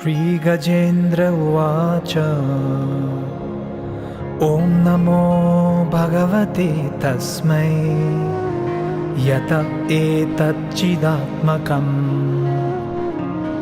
श्रीगजेन्द्र उवाच ॐ नमो भगवते तस्मै यत एतच्चिदात्मकं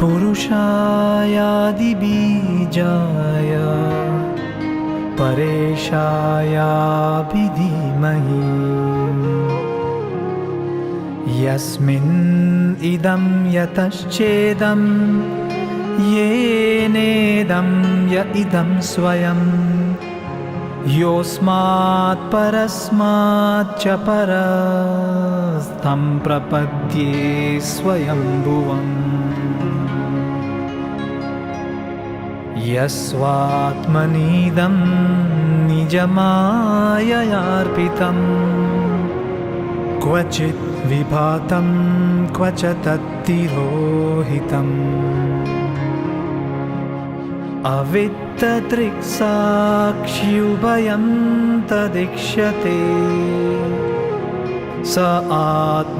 पुरुषायादिबीजाय परेशायापि धीमहि यस्मिन् इदं यतश्चेदं येनेदं य इदं स्वयं योऽस्मात् परस्माच्च परस्तं प्रपद्ये स्वयंभुवम् यस्वात्मनीदं निजमाययार्पितं क्वचित् विभातं क्व च तत्तिरोहितम् अवित्तदृक्साक्ष्युभयं तदीक्ष्यते स आत्ममूलोऽवतु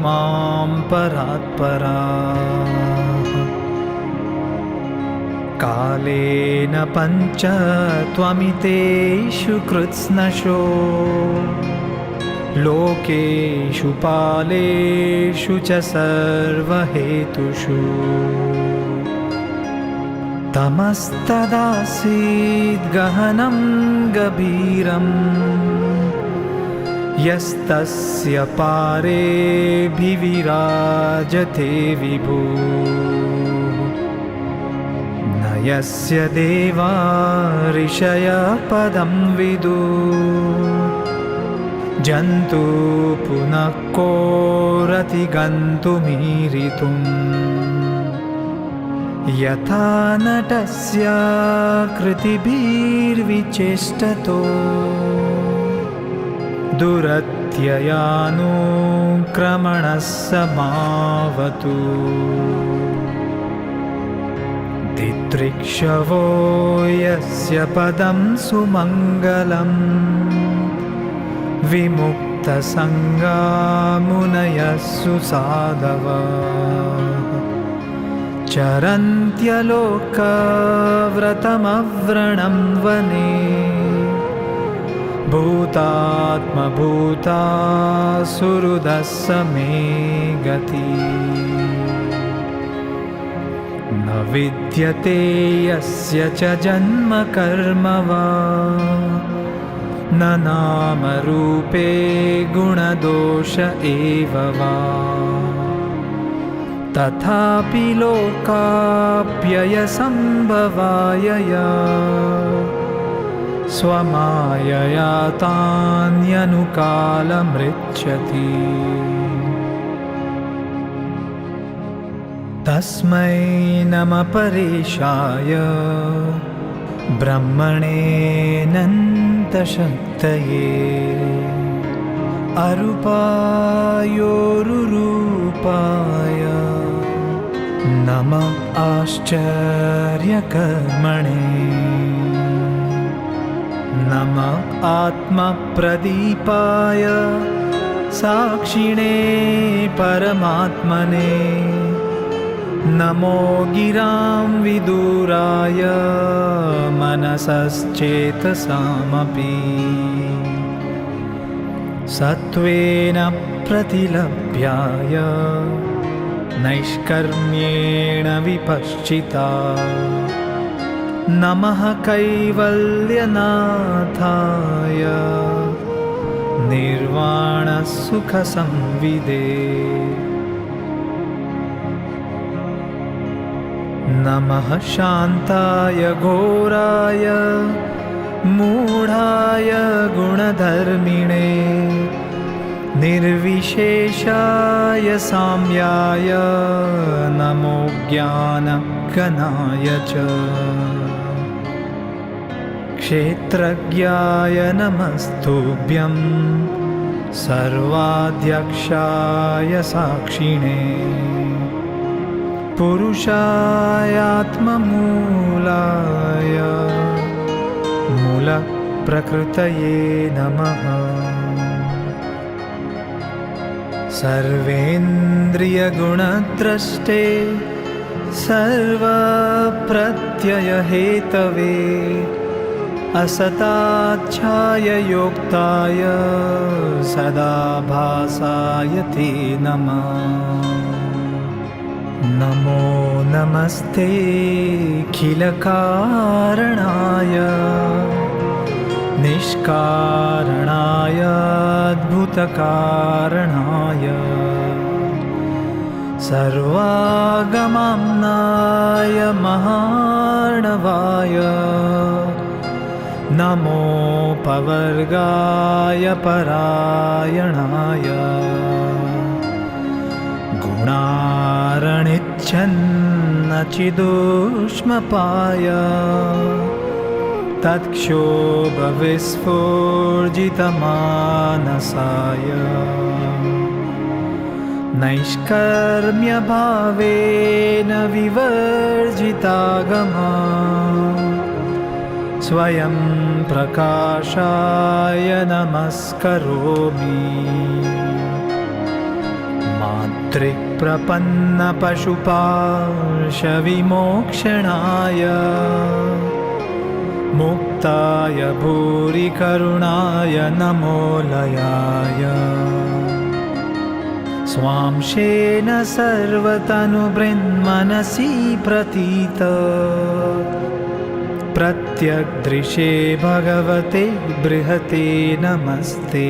मां परात्पराः कालेन पञ्च त्वमितेषु कृत्स्नशो लोकेषु पालेषु च सर्वहेतुषु तमस्तदासीद् गहनं गभीरम् यस्तस्य पारेऽभिविराजते विभुः न यस्य देवा ऋषयः पदं विदुः जन्तु पुनः कोरतिगन्तुमीरितुम् यथा नटस्य कृतिभिर्विचेष्टतो दुरत्ययानुक्रमणः समावतु दिदृक्षवो यस्य पदं सुमङ्गलम् विमुक्तसङ्गा मुनयः सुसाधवः चरन्त्यलोकव्रतमव्रणं वने भूतात्मभूता सुहृदः समे गति न विद्यते यस्य च जन्म कर्म वा न नामरूपे गुणदोष एव वा तथापि लोकाप्ययसम्भवाय स्वमायया तान्यनुकालमृच्छति तस्मै नमः परेशाय ब्रह्मणेऽनन्तशक्तये अरूपायोरुरूपाय नमः आश्चर्यकर्मणे नमः आत्मप्रदीपाय साक्षिणे परमात्मने नमो गिरां विदुराय मनसश्चेतसामपि सत्त्वेन प्रतिलभ्याय नैष्कर्म्येण विपश्चिता नमः कैवल्यनाथाय निर्वाणसुखसंविदे नमः शान्ताय घोराय मूढाय गुणधर्मिणे निर्विशेषाय साम्याय नमो ज्ञानघनाय च क्षेत्रज्ञाय नमस्तुभ्यं सर्वाध्यक्षाय साक्षिणे पुरुषायात्ममूलाय मूलप्रकृतये नमः सर्वेन्द्रियगुणद्रष्टे सर्वप्रत्ययहेतवे असताच्छाय योक्ताय सदाभासाय ते नमः। नमो नमस्ते खिलकारणाय निष्कारणाय अद्भुतकारणाय सर्वागमनाय महार्णवाय नमोपवर्गाय परायणाय गुणारणिच्छन्नचिदूष्मपाय तत्क्षोभविस्फूर्जितमानसाय नैष्कर्म्यभावेन विवर्जितागमा स्वयं प्रकाशाय नमस्करोमि। मातृक्प्रपन्नपशुपाशविमोक्षणाय मुक्ताय भूरिकरुणाय नमोलयाय स्वांशेन सर्वतनुभृन्मनसि प्रतीत प्रत्यग्दृशे भगवते बृहते नमस्ते।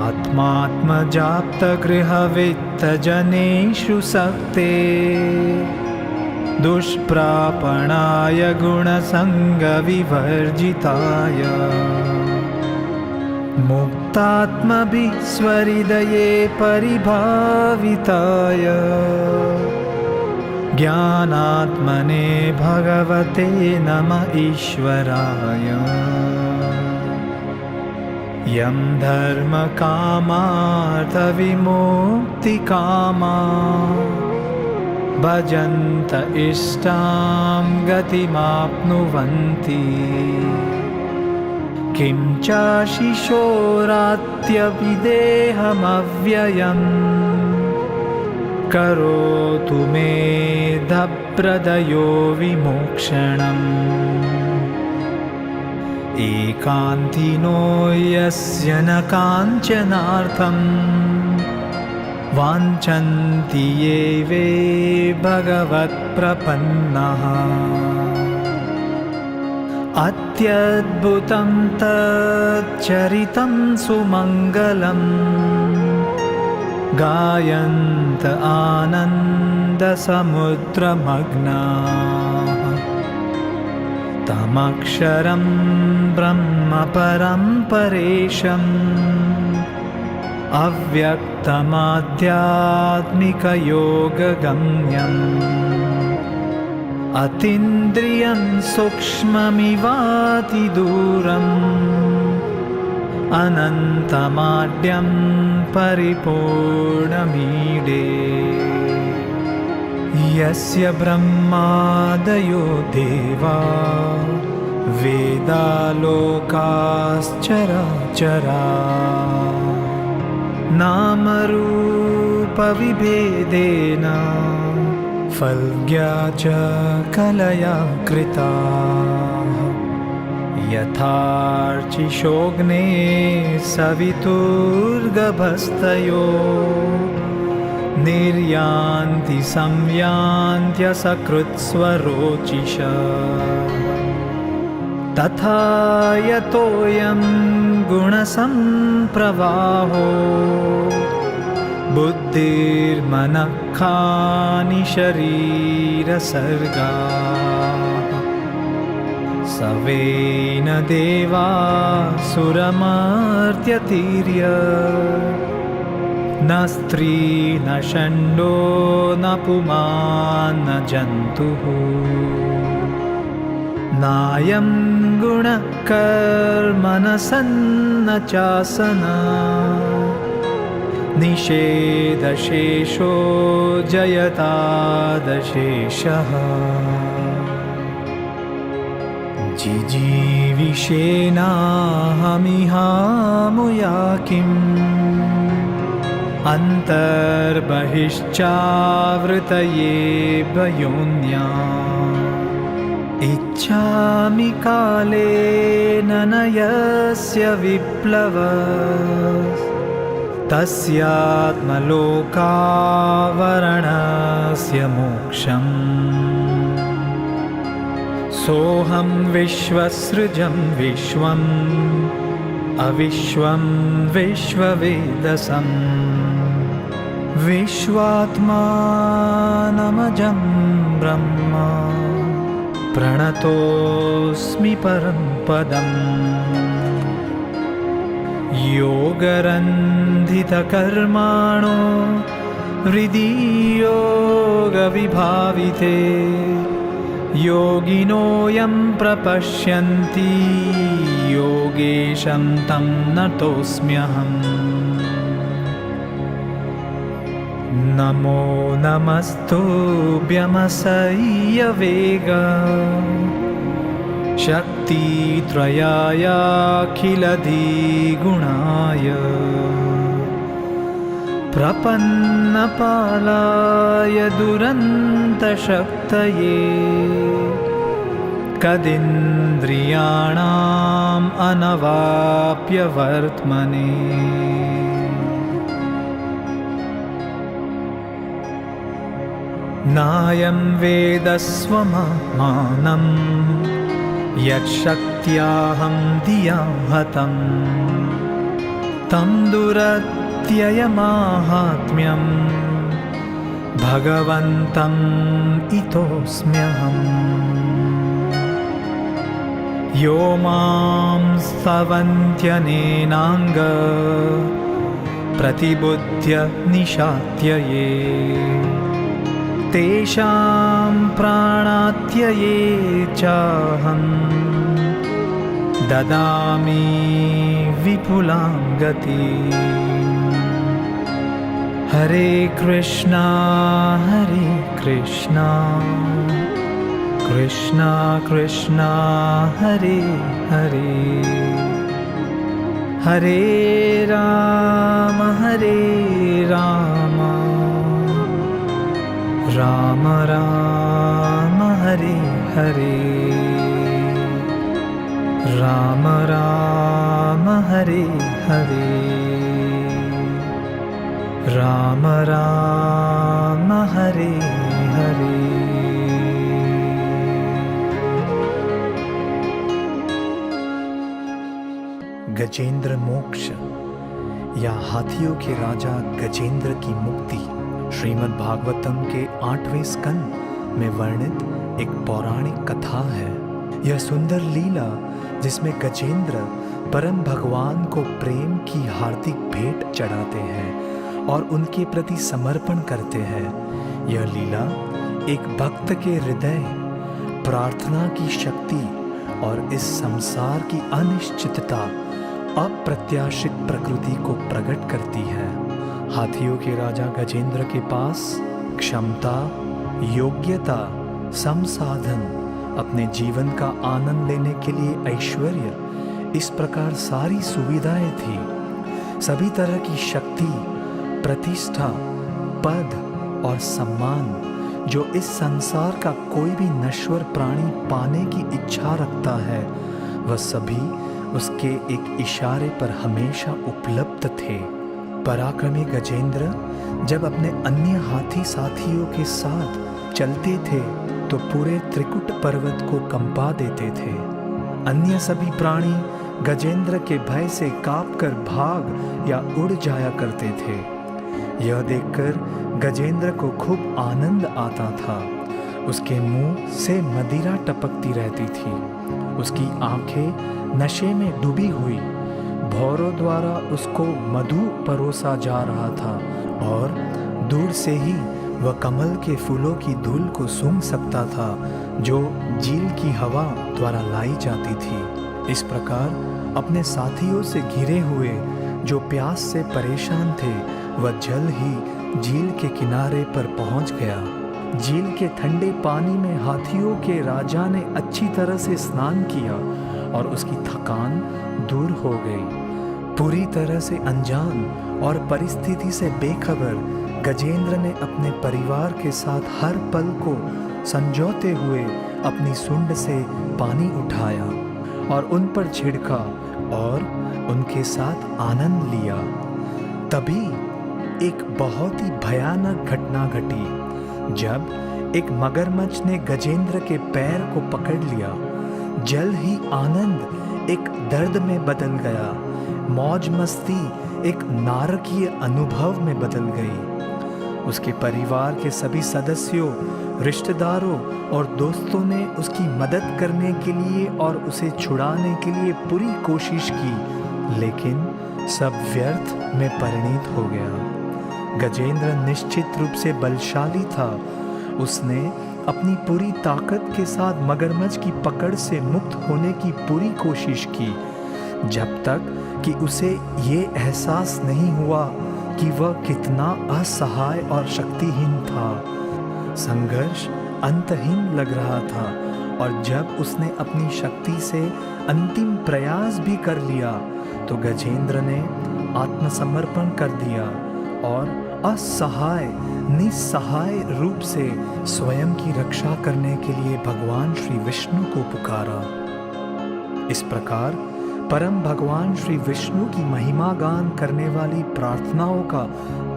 आत्मात्मजाप्तगृहवित्तजनेषु सक्ते दुष्प्रापणाय गुणसङ्गविवर्जिताय मुक्तात्मभिस्वहृदये परिभाविताय ज्ञानात्मने भगवते नमः ईश्वराय। यं धर्मकामार्थविमुक्तिकामा भजन्त इष्टां गतिमाप्नुवन्ति किं चाशिशोरात्यभिदेहमव्ययम् करोतु मेधप्रदयो विमोक्षणम्। एकान्तिनो यस्य न काञ्चनार्थं वाञ्छन्ति ये वे भगवत्प्रपन्नाः अत्यद्भुतं तच्चरितं सुमङ्गलम् गायन्त आनन्दसमुद्रमग्नाः तमक्षरं ब्रह्म परं परेशम् अव्यक्तमाध्यात्मिकयोगगम्यम् अतीन्द्रियं सूक्ष्ममिवातिदूरम् अनन्तमाद्यं परिपूर्णमीडे यस्य ब्रह्मादयो देवा वेदालोकाश्चराचरा नामरूपविभेदेन फल्ग्या च कलया कृता यथार्चिषोऽग्ने सवितुर्गभस्तयो निर्यान्ति संयान्त्यसकृत्स्वरोचिष तथा यतोऽयं गुणसम्प्रवाहो बुद्धिर्मनःखानि शरीरसर्गा सवेन देवा सुरमर्त्यतीर्य न स्त्री न षण्डो न पुमान् न जन्तुः नायं गुणः कर्मणः न चासना निषेधशेषो जयतादशेषः जिजीविषेणाहमिहामुया किम् अन्तर्बहिश्चावृतये वयोन्या इच्छामि कालेन न यस्य विप्लव तस्यात्मलोकावरणस्य मोक्षम् सोऽहं विश्वसृजं विश्वम् अविश्वं विश्ववेदसं विश्वात्मानमजं ब्रह्म प्रणतोऽस्मि परं पदम् योगरन्धितकर्माणो हृदि योगविभाविते योगिनोऽयं प्रपश्यन्ति योगेशं तं नतोऽस्म्यहम् नमो नमस्तुभ्यमसह्यवेग शक्तित्रयायाखिलधिगुणाय प्रपन्नपालाय दुरन्तशक्तये कदिन्द्रियाणाम् अनवाप्यवर्त्मने नायं वेदस्वमानम् यच्छक्त्याहं धिया हतं तं दुरत्ययमाहात्म्यं भगवन्तम् इतोऽस्म्यहम् यो मां स्तवन्त्यनेनाङ्ग प्रतिबुध्य निशात्यये तेषां प्राणात्यये चाहं ददामि विपुलां गतिम् हरे कृष्णा कृष्णा कृष्णा हरे हरे हरे राम राम राम हरे हरे राम राम हरे हरे राम राम हरे हरे। गजेंद्र मोक्ष या हाथियों के राजा गजेंद्र की मुक्ति श्रीमद् भागवतम के 8वें स्कंद में वर्णित एक पौराणिक कथा है। यह सुंदर लीला जिसमें गजेंद्र परम भगवान को प्रेम की हार्दिक भेंट चढ़ाते हैं और उनके प्रति समर्पण करते हैं। यह लीला एक भक्त के हृदय प्रार्थना की शक्ति और इस संसार की अनिश्चितता अप्रत्याशित प्रकृति को प्रकट करती है। हाथियों के राजा गजेंद्र के पास क्षमता, योग्यता, संसाधन, अपने जीवन का आनंद लेने के लिए ऐश्वर्य, इस प्रकार सारी सुविधाएं थी। सभी तरह की शक्ति, प्रतिष्ठा, पद और सम्मान जो इस संसार का कोई भी नश्वर प्राणी पाने की इच्छा रखता है, वह सभी उसके एक इशारे पर हमेशा उपलब्ध थे। पराक्रमी गजेंद्र जब अपने अन्य हाथी साथियों के साथ चलते थे तो पूरे त्रिकुट पर्वत को कंपा देते थे। अन्य सभी प्राणी गजेंद्र के भय से कांपकर भाग या उड़ जाया करते थे। यह देखकर गजेंद्र को खूब आनंद आता था। उसके मुंह से मदिरा टपकती रहती थी। उसकी आंखें नशे में डूबी हुई। भौरों द्वारा उसको मधु परोसा जा रहा था और दूर से ही वह कमल के फूलों की धूल को सूंघ सकता था जो झील की हवा द्वारा लाई जाती थी। इस प्रकार अपने साथियों से घिरे हुए जो प्यास से परेशान थे, वह जल्द ही झील के किनारे पर पहुंच गया। झील के ठंडे पानी में हाथियों के राजा ने अच्छी तरह से स्नान किया और उसकी थकान दूर हो गई। पूरी तरह से अनजान और परिस्थिति से बेखबर गजेंद्र ने अपने परिवार के साथ हर पल को संजोते हुए अपनी सूंड से पानी उठाया और उन पर छिड़का और उनके साथ आनंद लिया। तभी एक बहुत ही भयानक घटना घटी जब एक मगरमच्छ ने गजेंद्र के पैर को पकड़ लिया। जल्द ही आनंद एक दर्द में बदल गया, मौज मस्ती एक नारकीय अनुभव में बदल गई। उसके परिवार के सभी सदस्यों, रिश्तेदारों और दोस्तों ने उसकी मदद करने के लिए और उसे छुड़ाने के लिए पूरी कोशिश की, लेकिन सब व्यर्थ में परिणत हो गया। गजेंद्र निश्चित रूप से बलशाली था। उसने अपनी पूरी ताकत के साथ मगरमच्छ की पकड़ से मुक्त होने की पूरी कोशिश की, जब तक कि उसे ये एहसास नहीं हुआ कि वह कितना असहाय और शक्तिहीन था। संघर्ष अंतहीन लग रहा था और जब उसने अपनी शक्ति से अंतिम प्रयास भी कर लिया तो गजेंद्र ने आत्मसमर्पण कर दिया और असहाय निस्सहाय रूप से स्वयं की रक्षा करने के लिए भगवान श्री विष्णु को पुकारा। इस प्रकार परम भगवान श्री विष्णु की महिमा गान करने वाली प्रार्थनाओं का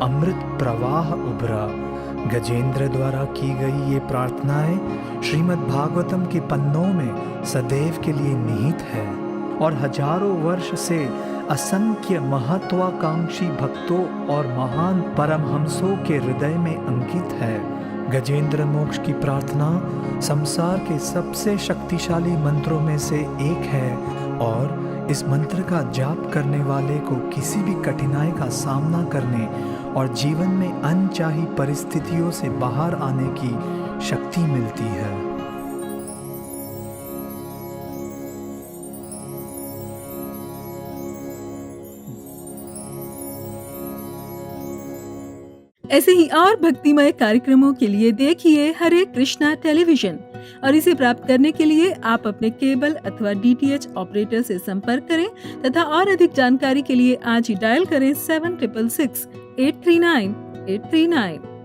अमृत प्रवाह उभरा। गजेंद्र द्वारा की गई ये प्रार्थनाएं श्रीमद् भागवतम के पन्नों में सदैव के लिए निहित है और हजारों वर्ष से असंख्य महत्वाकांक्षी भक्तों और महान परमहंसों के हृदय में अंकित है। गजेंद्र मोक्ष की प्रार्थना संसार के सबसे शक्तिशाली मंत्रों में से एक है और इस मंत्र का जाप करने वाले को किसी भी कठिनाई का सामना करने और जीवन में अनचाही परिस्थितियों से बाहर आने की शक्ति मिलती है। ऐसे ही और भक्तिमय कार्यक्रमों के लिए देखिए हरे कृष्णा टेलीविजन और इसे प्राप्त करने के लिए आप अपने केबल अथवा DTH ऑपरेटर से संपर्क करें तथा और अधिक जानकारी के लिए आज ही डायल करें 7666 839 839।